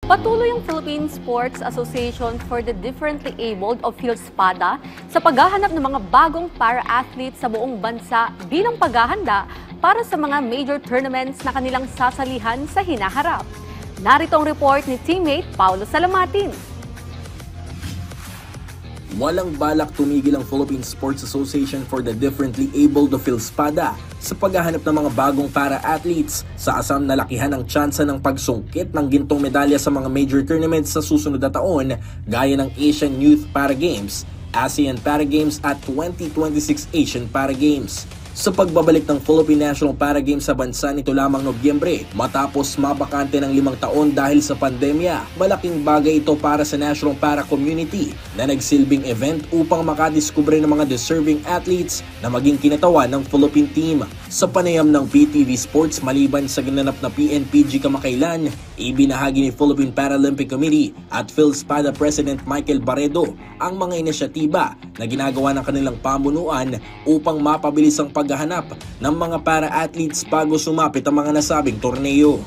Patuloy ang Philippine Sports Association for the Differently Abled o PhilSPADA sa paghahanap ng mga bagong para-athletes sa buong bansa bilang paghahanda para sa mga major tournaments na kanilang sasalihan sa hinaharap. Narito ang report ni teammate Paulo Salamatin. Walang balak tumigil ang Philippine Sports Association for the Differently Abled o PhilSPADA sa paghahanap ng mga bagong para-athletes sa asam na lakihan ang tsansa ng pagsungkit ng gintong medalya sa mga major tournaments sa susunod na taon gaya ng Asian Youth Para Games, ASEAN Para Games at 2026 Asian Para Games. Sa pagbabalik ng Philippine National Para Games sa bansa nito lamang Nobyembre matapos mabakante ng 5 taon dahil sa pandemya, malaking bagay ito para sa National Para Community na nagsilbing event upang makadiskubre ng mga deserving athletes na maging kinatawan ng Philippine team. Sa panayam ng PTV Sports maliban sa ginanap na PNPG kamakailan, ibinahagi ni Philippine Paralympic Committee at PhilSPADA President Michael Barredo ang mga inisyatiba na ginagawa ng kanilang pamunuan upang mapabilis ang paghahanap ng mga para-athletes bago sumapit ang mga nasabing torneo.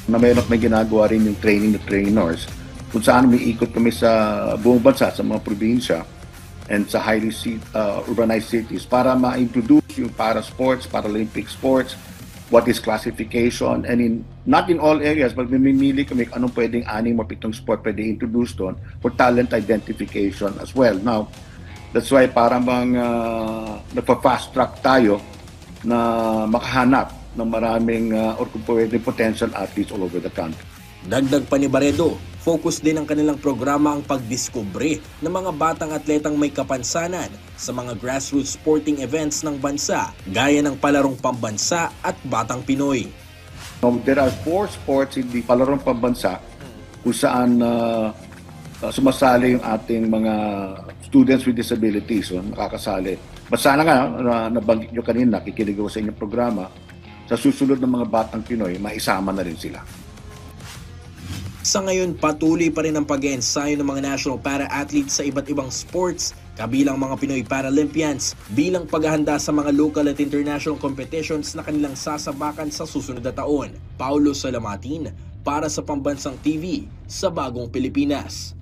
May ginagawa rin yung training ng trainers kung saan may ikot kami sa buong bansa, sa mga probinsya and sa highly urbanized cities para ma-introduce yung para-sports, Paralympic sports, what is classification, and not in all areas, but mamimili kami anong pwedeng 6 o 7 sport pwede introduce doon for talent identification as well. Now, that's why parang nagpa-fast track tayo na makahanap ng maraming or kung pwedeng potential athletes all over the country. Dagdag pa ni Barredo, focus din ng kanilang programa ang pagdiskubre ng mga batang atletang may kapansanan sa mga grassroots sporting events ng bansa gaya ng palarong pambansa at Batang Pinoy. There are 4 sports in the palarong pambansa kung saan sumasali yung ating mga students with disabilities, so nakakasali. But sana nga, nabanggit nyo kanina, kikinig ako sa inyong programa, sa susunod ng mga Batang Pinoy, maisama na rin sila. Sa ngayon, patuloy pa rin ang pag-eensayo ng mga national para-athletes sa iba't ibang sports, kabilang mga Pinoy Paralympians, bilang paghahanda sa mga local at international competitions na kanilang sasabakan sa susunod na taon. Paulo Salamatin, para sa Pambansang TV, sa Bagong Pilipinas.